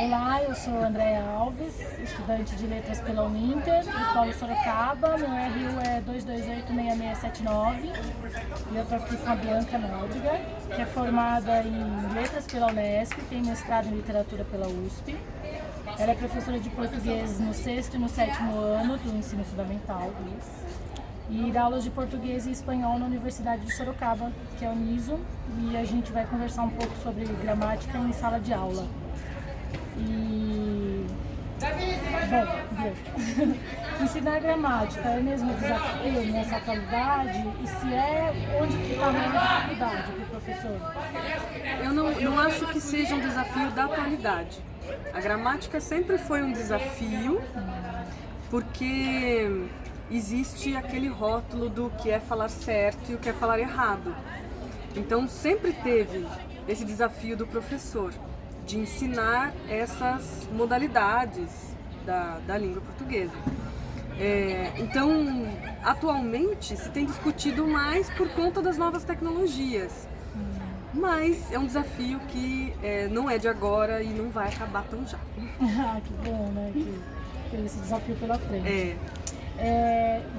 Olá, eu sou Andréa Alves, estudante de Letras pela Uninter, do Polo Sorocaba. Meu RU é 2286679 e eu estou aqui com a Bianca Nóbrega, que é formada em Letras pela Unesp, tem mestrado em Literatura pela USP. Ela é professora de português no 6º e no 7º ano do ensino fundamental e dá aulas de português e espanhol na Universidade de Sorocaba, que é a Uniso, e a gente vai conversar um pouco sobre gramática em sala de aula. E... Bom, ensinar gramática é mesmo desafio nessa atualidade? E se é, onde que está a maior dificuldade para o professor? Eu não acho que seja um desafio da atualidade. A gramática sempre foi um desafio, porque existe aquele rótulo do que é falar certo e o que é falar errado. Então sempre teve esse desafio do professor de ensinar essas modalidades da língua portuguesa. Então, atualmente se tem discutido mais por conta das novas tecnologias, mas é um desafio que não é de agora e não vai acabar tão já. Que bom, né? Que tem esse desafio pela frente.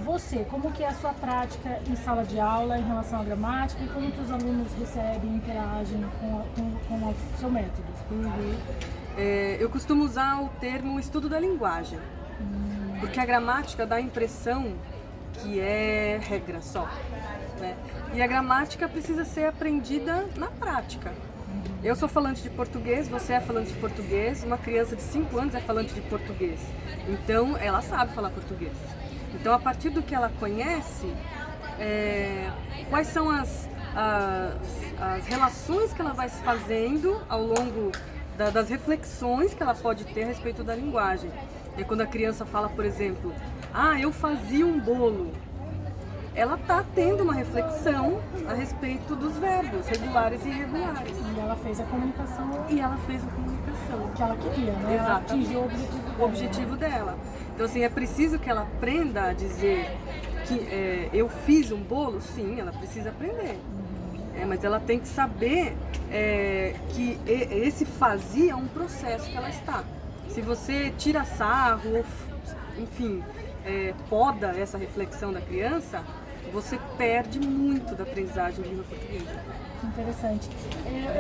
Você, como que é a sua prática em sala de aula em relação à gramática e como que os alunos recebem e interagem com o seu método? Eu costumo usar o termo estudo da linguagem, porque a gramática dá a impressão que é regra só, né? E a gramática precisa ser aprendida na prática. Eu sou falante de português, você é falante de português, uma criança de 5 anos é falante de português, então ela sabe falar português. Então, a partir do que ela conhece, quais são as relações que ela vai se fazendo ao longo das reflexões que ela pode ter a respeito da linguagem. E quando a criança fala, por exemplo, eu fazia um bolo, ela está tendo uma reflexão a respeito dos verbos regulares e irregulares. E ela fez a comunicação. Que ela queria, né? Exatamente. Ela atingiu o objetivo dela. Então, assim, é preciso que ela aprenda a dizer que eu fiz um bolo, sim, ela precisa aprender. Mas ela tem que saber que esse fazia é um processo que ela está. Se você tira sarro, ou, enfim, poda essa reflexão da criança, você perde muito da aprendizagem de língua portuguesa. Interessante.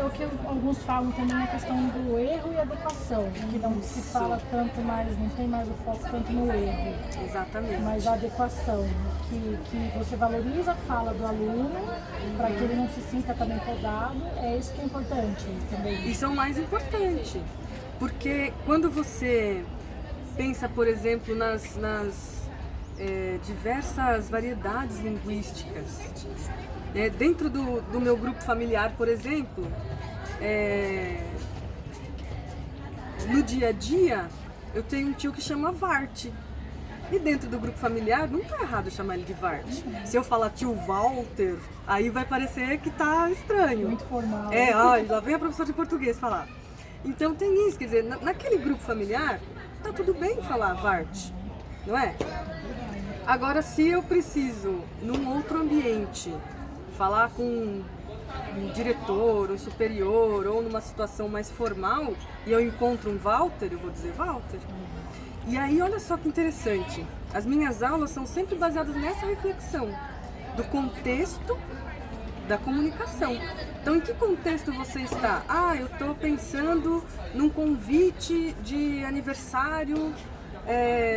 O que alguns falam também é a questão do erro e adequação, que não se fala tanto mais, não tem mais o foco tanto no erro. Exatamente. Mas a adequação, que você valoriza a fala do aluno para que ele não se sinta também podado, é isso que é importante também. Isso é o mais importante, porque quando você pensa, por exemplo, nas diversas variedades linguísticas, dentro do meu grupo familiar, por exemplo, no dia a dia eu tenho um tio que chama Vart. E dentro do grupo familiar não tá errado chamar ele de Vart. Se eu falar tio Walter, aí vai parecer que tá estranho. Muito formal. Lá vem a professora de português falar. Então tem isso, quer dizer, naquele grupo familiar tá tudo bem falar Vart, não é? Agora, se eu preciso, num outro ambiente, falar com um diretor, um superior, ou numa situação mais formal, e eu encontro um Walter, eu vou dizer Walter. E aí, olha só que interessante, as minhas aulas são sempre baseadas nessa reflexão, do contexto da comunicação. Então, em que contexto você está? Eu estou pensando num convite de aniversário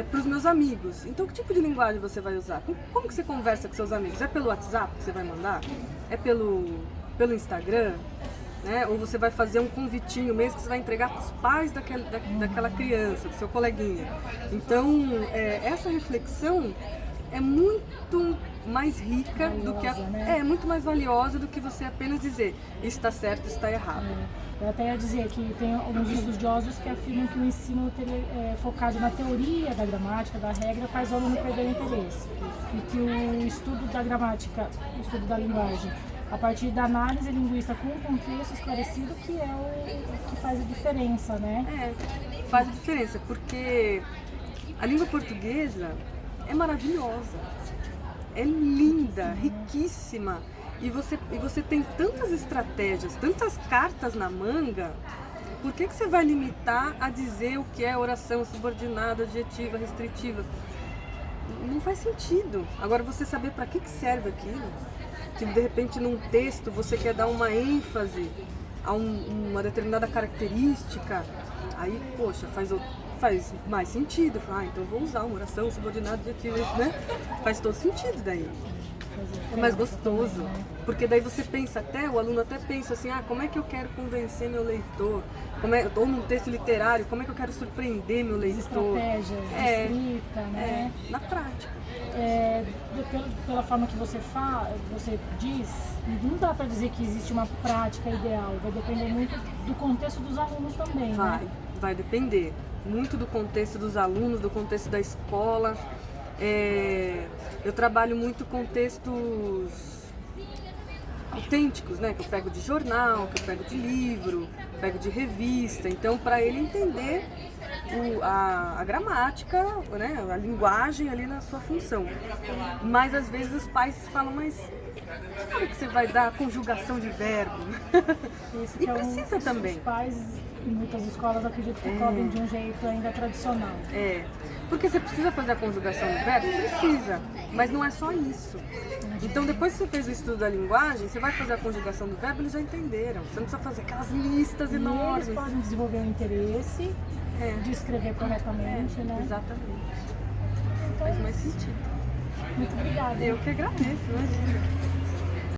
para os meus amigos. Então, que tipo de linguagem você vai usar? Como que você conversa com seus amigos? É pelo WhatsApp que você vai mandar? É pelo Instagram? Né? Ou você vai fazer um convitinho mesmo que você vai entregar para os pais daquela criança, do seu coleguinha? Então, essa reflexão é muito mais rica do que muito mais valiosa do que você apenas dizer isso está certo, isso está errado. Eu até ia dizer que tem alguns estudiosos que afirmam que o ensino focado na teoria da gramática, da regra, faz o aluno perder o interesse. E que o estudo da gramática, o estudo da linguagem, a partir da análise linguística com um contexto esclarecido, que é o que faz a diferença, né? Faz a diferença, porque a língua portuguesa é maravilhosa, é linda, riquíssima. E você tem tantas estratégias, tantas cartas na manga, Por que você vai limitar a dizer o que é oração subordinada, adjetiva, restritiva? Não faz sentido. Agora, você saber para que serve aquilo, que de repente num texto você quer dar uma ênfase a uma determinada característica, aí, poxa, faz mais sentido. Então vou usar uma oração subordinada, adjetiva, né? Faz todo sentido daí. É mais gostoso, porque daí você pensa o aluno até pensa assim, como é que eu quero convencer meu leitor? Ou num texto literário, como é que eu quero surpreender meu leitor? Estratégias, escrita, né? Na prática. Pela forma que você diz, não dá para dizer que existe uma prática ideal, vai depender muito do contexto dos alunos também, né? Vai depender muito do contexto dos alunos, do contexto da escola. Eu trabalho muito com textos autênticos, né? Que eu pego de jornal, que eu pego de livro, pego de revista. Então, para ele entender a gramática, né? A linguagem ali na sua função. Mas às vezes os pais falam, mas como que você vai dar a conjugação de verbo? E precisa também. Os pais, em muitas escolas, acredito que cobram de um jeito ainda tradicional. Porque você precisa fazer a conjugação do verbo? Precisa, mas não é só isso. Então, depois que você fez o estudo da linguagem, você vai fazer a conjugação do verbo, eles já entenderam. Você não precisa fazer aquelas listas enormes. Eles podem desenvolver um interesse de escrever corretamente, né? Exatamente. Faz mais sentido. Muito obrigada. Eu que agradeço, imagina.